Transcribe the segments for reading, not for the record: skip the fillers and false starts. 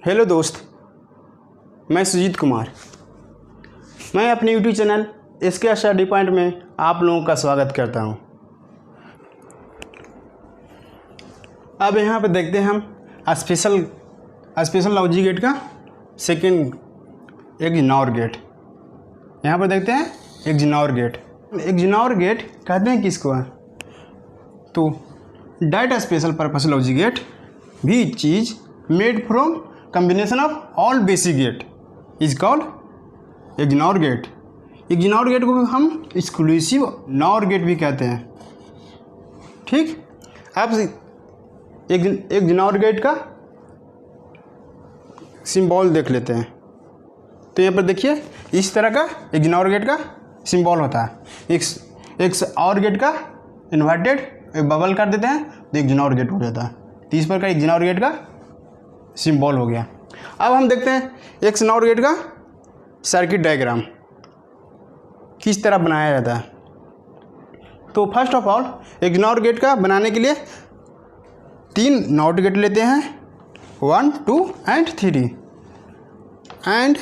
Hello दोस्त, मैं सुजीत कुमार। मैं अपने यूट्यूब चैनल इसके स्टडी पॉइंट में आप लोगों का स्वागत करता हूं। अब यहाँ पर देखते हैं हम स्पेशल लॉजिक गेट का सेकंड एग्जीनोर गेट। यहाँ पर देखते हैं एग्जीनोर गेट। एग्जीनोर गेट कहते हैं किसको है? तो data special purpose logic gate भी चीज़ made from combination of all basic gate is called ignore gate। ignore gate को हम exclusive NOR gate भी कहते हैं। ठीक, अब ignore gate का सिंबल देख लेते हैं। तो यहाँ पर देखिए इस तरह का ignore gate का सिंबल होता है। एक OR गेट का इन्वर्टेड एक बबल कर देते हैं तो ignore gate हो जाता है। तो इस प्रकार ignore gate का सिंबल हो गया। अब हम देखते हैं एक NOR गेट का सर्किट डायग्राम किस तरह बनाया जाता है। तो फर्स्ट ऑफ ऑल एक NOR गेट का बनाने के लिए 3 NOT गेट लेते हैं, 1, 2 एंड 3 एंड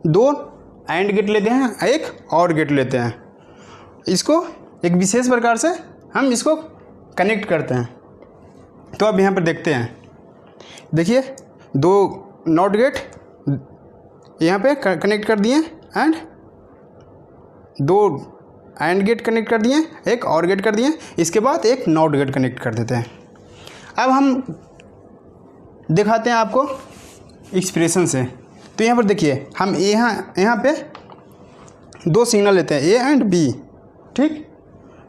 2 AND गेट लेते हैं, एक OR गेट लेते हैं। इसको एक विशेष प्रकार से हम इसको कनेक्ट करते हैं। तो अब यहाँ पर देखते हैं, देखिए 2 NOT गेट यहाँ पे कनेक्ट कर दिए एंड 2 AND गेट कनेक्ट कर दिए, एक OR गेट कर दिए, इसके बाद एक NOT गेट कनेक्ट कर देते हैं। अब हम दिखाते हैं आपको एक्सप्रेशन से। तो यहाँ पर देखिए हम यहाँ पे 2 सिग्नल लेते हैं, A एंड B। ठीक,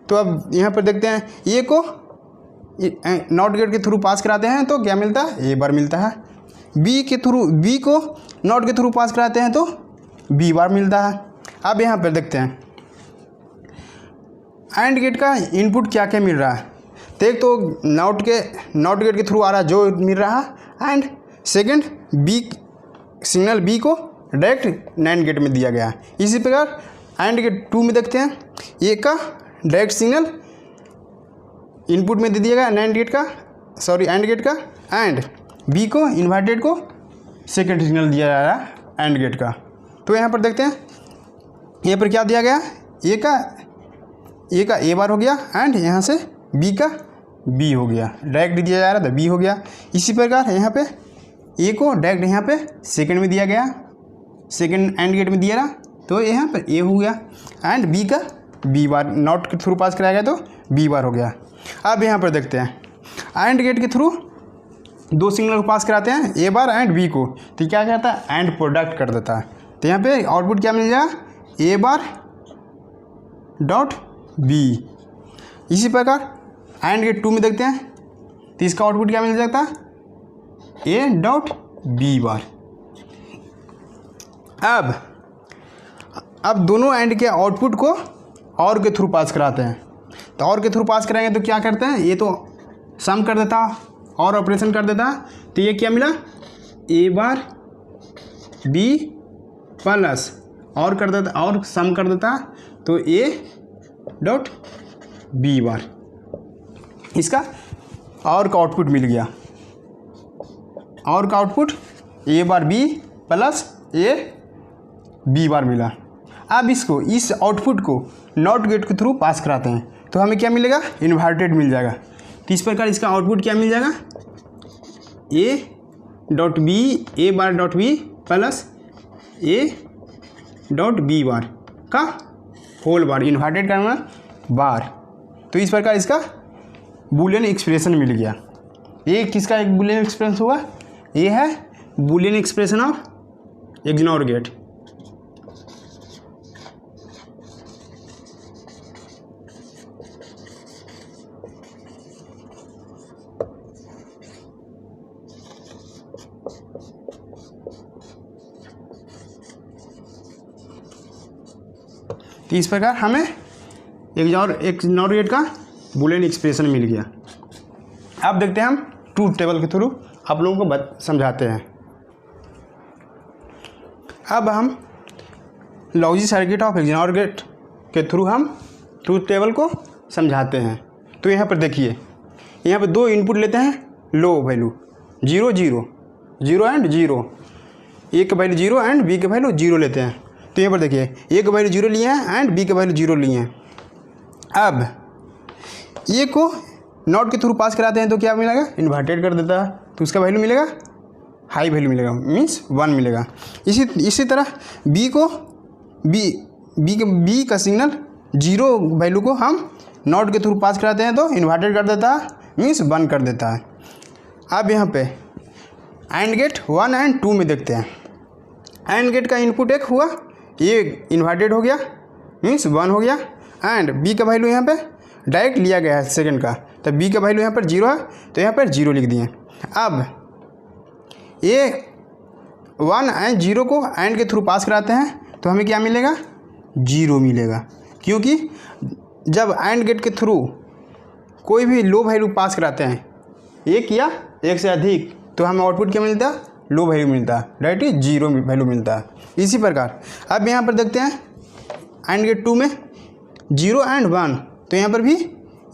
तो अब यहाँ पर देखते हैं A को NOT गेट के थ्रू पास कराते हैं तो क्या मिलता है? A बार मिलता है। B को NOT के थ्रू पास कराते हैं तो B बार मिलता है। अब यहाँ पर देखते हैं AND गेट का इनपुट क्या क्या मिल रहा है। तो एक तो NOT गेट के थ्रू आ रहा जो मिल रहा है एंड सेकंड सिग्नल B को डायरेक्ट NAND गेट में दिया गया है। इसी प्रकार AND गेट 2 में देखते हैं, A का डायरेक्ट सिग्नल इनपुट में दे दिया गया AND गेट का एंड B को इन्वर्टेड को सेकेंड सिग्नल दिया जा रहा है AND गेट का। तो यहाँ पर देखते हैं यहाँ पर क्या दिया गया, A का A बार हो गया एंड यहाँ से B का B हो गया, डायरेक्ट दिया जा रहा था B हो गया। इसी प्रकार यहाँ पे A को डायरेक्ट यहाँ पे सेकेंड में दिया गया, सेकेंड AND गेट में दिया रहा तो यहाँ पर A हो गया एंड B का B बार नॉट के थ्रू पास कराया गया तो B बार हो गया। अब यहाँ पर देखते हैं AND गेट के थ्रू 2 सिग्नल को पास कराते हैं, A बार एंड B को, तो क्या कहता है एंड प्रोडक्ट कर देता है। तो यहाँ पे आउटपुट क्या मिल जाएगा, A बार डॉट B। इसी प्रकार AND गेट 2 में देखते हैं तो इसका आउटपुट क्या मिल जाता है, A डॉट B बार। अब दोनों AND के आउटपुट को OR के थ्रू पास कराते हैं। तो OR के थ्रू पास कराएंगे तो क्या करते हैं, ये तो सम कर देता और ऑपरेशन कर देता। तो ये क्या मिला, A बार B प्लस और कर देता और सम कर देता तो A डॉट B बार। इसका और का आउटपुट मिल गया, और का output A bar B plus A B बार मिला। अब इस आउटपुट को NOT गेट के थ्रू पास कराते हैं तो हमें क्या मिलेगा, इन्वर्टेड मिल जाएगा। तो इस प्रकार इसका आउटपुट क्या मिल जाएगा, A dot B, A bar dot B plus A dot B बार का होल बार, इन्वर्टेड करना बार। तो इस प्रकार इसका बूलियन एक्सप्रेशन मिल गया। ये किसका एक बूलियन एक्सप्रेशन हुआ, ये है Boolean expression of a NOR gate. तो इस प्रकार हमें एक NOR गेट का बूलियन एक्सप्रेशन मिल गया। अब देखते हैं हम ट्रूथ टेबल के थ्रू आप लोगों को समझाते हैं। अब हम logic circuit of NOR gate के थ्रू हम ट्रूथ टेबल को समझाते हैं। तो यहाँ पर देखिए, यहाँ पर 2 इनपुट लेते हैं low value 0 0, zero and zero, A का वैल्यू जीरो एंड बी का वैल्यू जीरो लेते हैं। तो यहाँ पर देखिए ए का वैल्यू जीरो लिए हैं एंड बी का वैल्यू जीरो लिए हैं। अब ए को नॉट के थ्रू पास कराते हैं तो क्या मिलेगा, इन्वर्टेड कर देता है तो उसका वैल्यू मिलेगा हाई वैल्यू मिलेगा, मीन्स 1 मिलेगा। इसी तरह बी को बी का सिग्नल जीरो वैल्यू को हम नॉट के थ्रू पास कराते हैं तो इन्वर्टेड कर देता है, मीन्स 1 कर देता है। अब यहाँ पे एंड गेट 1 एंड 2 में देखते हैं। एंड गेट का इनपुट एक हुआ, ये इन्वर्टेड हो गया मीन्स 1 हो गया एंड बी का वैल्यू यहाँ पे डायरेक्ट लिया गया है सेकंड का, तो बी का वैल्यू यहाँ पर 0 है तो यहाँ पर 0 लिख दिए। अब ये 1 एंड 0 को एंड के थ्रू पास कराते हैं तो हमें क्या मिलेगा, 0 मिलेगा, क्योंकि जब एंड गेट के थ्रू कोई भी लो वैल्यू पास कराते हैं एक या एक से अधिक तो हमें आउटपुट क्या मिलता है, लो वैल्यू मिलता है, डायरेक्टली 0 वैल्यू मिलता है। इसी प्रकार अब यहाँ पर देखते हैं एंड गेट 2 में 0 एंड 1, तो यहाँ पर भी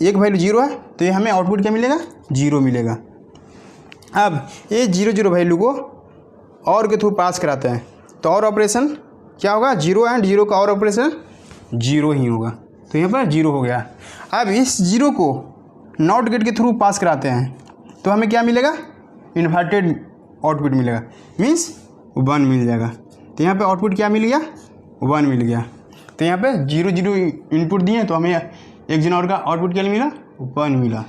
एक वैल्यू 0 है तो ये हमें आउटपुट क्या मिलेगा, 0 मिलेगा। अब ये 0 0 वैल्यू को और के थ्रू पास कराते हैं तो और ऑपरेशन क्या होगा, 0 एंड 0 का और ऑपरेशन 0 ही होगा, तो यहाँ पर 0 हो गया। अब इस 0 को नॉट गेट के थ्रू पास कराते हैं तो हमें क्या मिलेगा, इन्वर्टेड आउटपुट मिलेगा, मीन्स 1 मिल जाएगा। तो यहाँ पे आउटपुट क्या मिल गया, 1 मिल गया। तो यहाँ पे 0 0 इनपुट दिए तो हमें एक जनौर का आउटपुट क्या मिला, 1 मिला।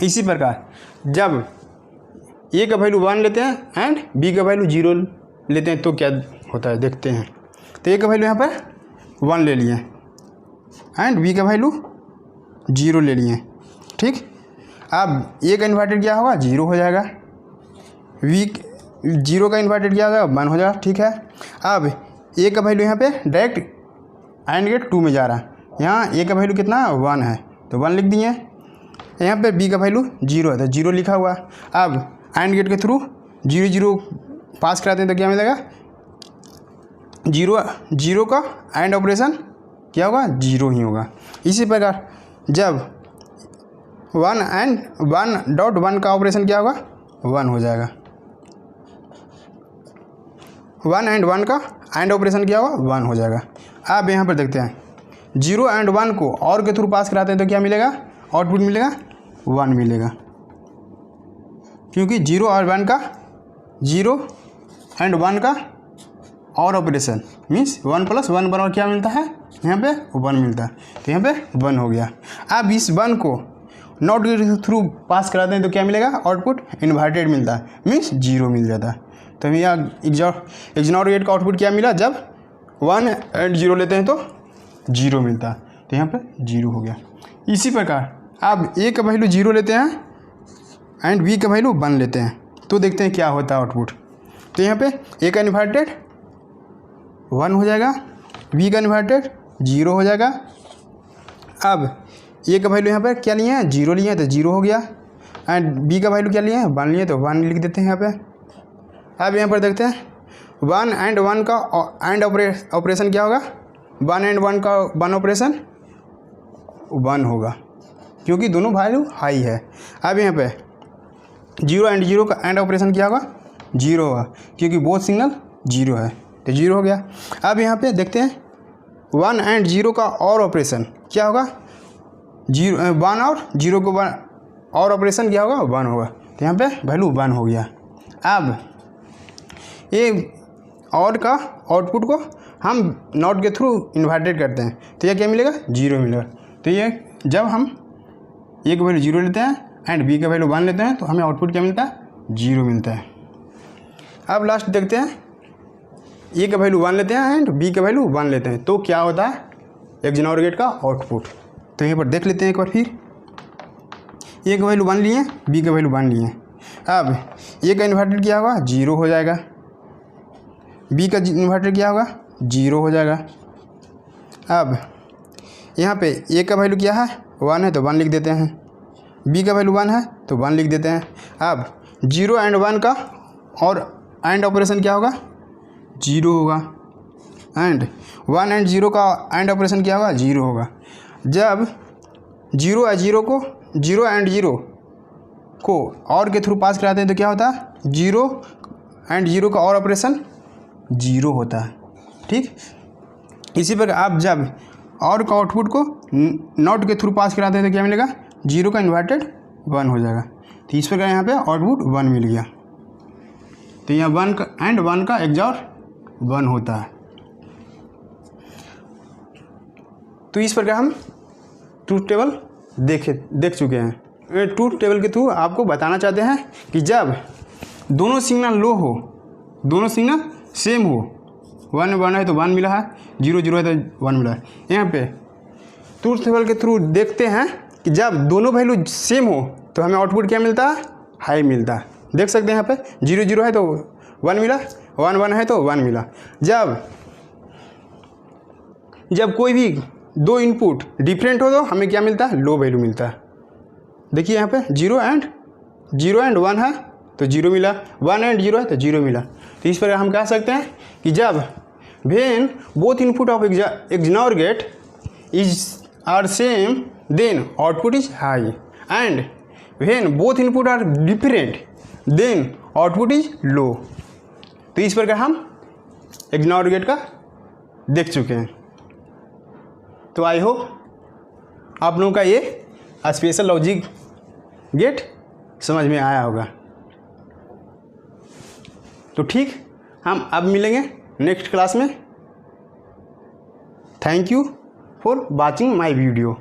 इसी प्रकार जब ए का वैल्यू 1 लेते हैं एंड बी का वैल्यू 0 लेते हैं तो क्या होता है देखते हैं। तो ए का वैल्यू यहाँ पर 1 ले लिए एंड बी का वैल्यू 0 ले लिए, ठीक। अब ए का इन्वर्टेड क्या होगा, 0 हो जाएगा, बी 0 का इन्वर्टेड क्या होगा, 1 हो जाएगा, ठीक है। अब ए का वैल्यू यहाँ पे डायरेक्ट एंड गेट 2 में जा रहा है, यहाँ ए का वैल्यू कितना है, 1 है तो 1 लिख दिए। यहाँ पे बी का वैल्यू 0 है तो 0 लिखा हुआ। अब एंड गेट के थ्रू 0 0 पास कराते हैं तो क्या मिलेगा, 0 का एंड ऑपरेशन क्या होगा, 0 ही होगा। इसी प्रकार जब 1 एंड 1.1 का ऑपरेशन क्या होगा, 1 हो जाएगा। 1 एंड 1 का एंड ऑपरेशन क्या होगा, 1 हो जाएगा। अब यहाँ पर देखते हैं 0 एंड 1 को और के थ्रू पास कराते हैं तो क्या मिलेगा, आउटपुट मिलेगा 1 मिलेगा, क्योंकि 0 और 1 का 0 एंड 1 का और ऑपरेशन मीन्स 1 + 1 बराबर क्या मिलता है, यहाँ पे 1 मिलता है, तो यहाँ पे 1 हो गया। अब इस 1 को नॉट के थ्रू पास कराते हैं तो क्या मिलेगा, आउटपुट इन्वर्टेड मिलता है, मीन्स 0 मिल जाता है। तो हमें यहाँ एक्सनॉट गेट का आउटपुट क्या मिला, जब 1 एंड 0 लेते हैं तो 0 मिलता है, तो यहाँ पे 0 हो गया। इसी प्रकार अब ए का वैल्यू 0 लेते हैं एंड बी का वैल्यू 1 लेते हैं तो देखते हैं क्या होता है आउटपुट। तो यहाँ पे ए का इन्वर्टेड 1 हो जाएगा, बी का इन्वर्टेड 0 हो जाएगा। अब ए का वैल्यू यहाँ पर क्या लिए हैं, 0 लिए हैं तो 0 हो गया एंड बी का वैल्यू क्या लिए हैं, 1 लिए तो 1 लिख देते हैं यहाँ पे। अब यहाँ पर देखते हैं 1 एंड 1 का एंड ऑपरेशन क्या होगा, 1 एंड 1 का 1 ऑपरेशन 1 होगा, क्योंकि दोनों वैल्यू हाई है। अब यहाँ पे 0 एंड 0 का एंड ऑपरेशन क्या होगा, 0 होगा, क्योंकि बोथ सिग्नल 0 है तो 0 हो गया। अब यहाँ पे देखते हैं 1 एंड 0 का और ऑपरेशन क्या होगा, 1 और 0 को 1 और ऑपरेशन क्या होगा, 1 होगा, तो यहाँ पे वैल्यू 1 हो गया। अब ये और का आउटपुट को हम नॉट के थ्रू इन्वर्टेड करते हैं तो यह क्या मिलेगा, 0 मिलेगा। तो ये जब हम ए का वैल्यू 0 लेते हैं एंड बी का वैल्यू 1 लेते हैं तो हमें आउटपुट क्या मिलता है, 0 मिलता है। अब लास्ट देखते हैं ए का वैल्यू 1 लेते हैं एंड बी का वैल्यू 1 लेते हैं तो क्या होता है एक्सनॉट गेट का आउटपुट। तो यहाँ पर देख लेते हैं एक बार फिर, ए का वैल्यू 1 लिए, बी का वैल्यू 1 लिए। अब ए का इन्वर्टेड क्या होगा, 0 हो जाएगा, बी का इन्वर्टेड क्या होगा, 0 हो जाएगा। अब यहाँ पे ए का वैल्यू क्या है, 1 है तो 1 लिख देते हैं, बी का वैल्यू 1 है तो 1 लिख देते हैं। अब 0 एंड 1 का और एंड ऑपरेशन क्या होगा, 0 होगा एंड 1 एंड 0 का एंड ऑपरेशन क्या होगा, 0 होगा। जब 0 एंड 0 को और के थ्रू पास कराते हैं तो क्या होता है, जीरो एंड जीरो का और ऑपरेशन जीरो होता है। ठीक, इसी प्रकार आप जब और का आउटपुट को नॉट के थ्रू पास कराते हैं तो क्या मिलेगा, जीरो का इन्वर्टेड वन हो जाएगा। तो इस प्रकार यहाँ पे आउटपुट वन मिल गया। तो यहाँ वन का एंड वन का XOR वन होता है। तो इस प्रकार हम ट्रूथ टेबल देख चुके हैं। ट्रूथ टेबल के थ्रू आपको बताना चाहते हैं कि जब दोनों सिग्नल लो हो, दोनों सिग्नल सेम हो, वन वन है तो वन मिला है, जीरो जीरो है तो वन मिला है। यहाँ पे ट्रूथ टेबल के थ्रू देखते हैं कि जब दोनों वैल्यू सेम हो तो हमें आउटपुट क्या मिलता है, हाई मिलता है। देख सकते हैं यहाँ पे जीरो जीरो है तो वन मिला, वन वन है तो वन मिला। जब कोई भी दो इनपुट डिफरेंट हो तो हमें क्या मिलता है, लो वैल्यू मिलता है। देखिए यहाँ पे जीरो एंड वन है तो जीरो मिला, वन एंड जीरो है तो जीरो मिला। तो इस प्रकार हम कह सकते हैं कि जब when both input of XNOR gate are same then output is high and when both input are different then output is low. तो इस प्रकार हम XNOR गेट का देख चुके हैं। तो आई होप आप लोगों का ये स्पेशल लॉजिक गेट समझ में आया होगा। तो ठीक, हम अब मिलेंगे नेक्स्ट क्लास में। Thank you for watching my video.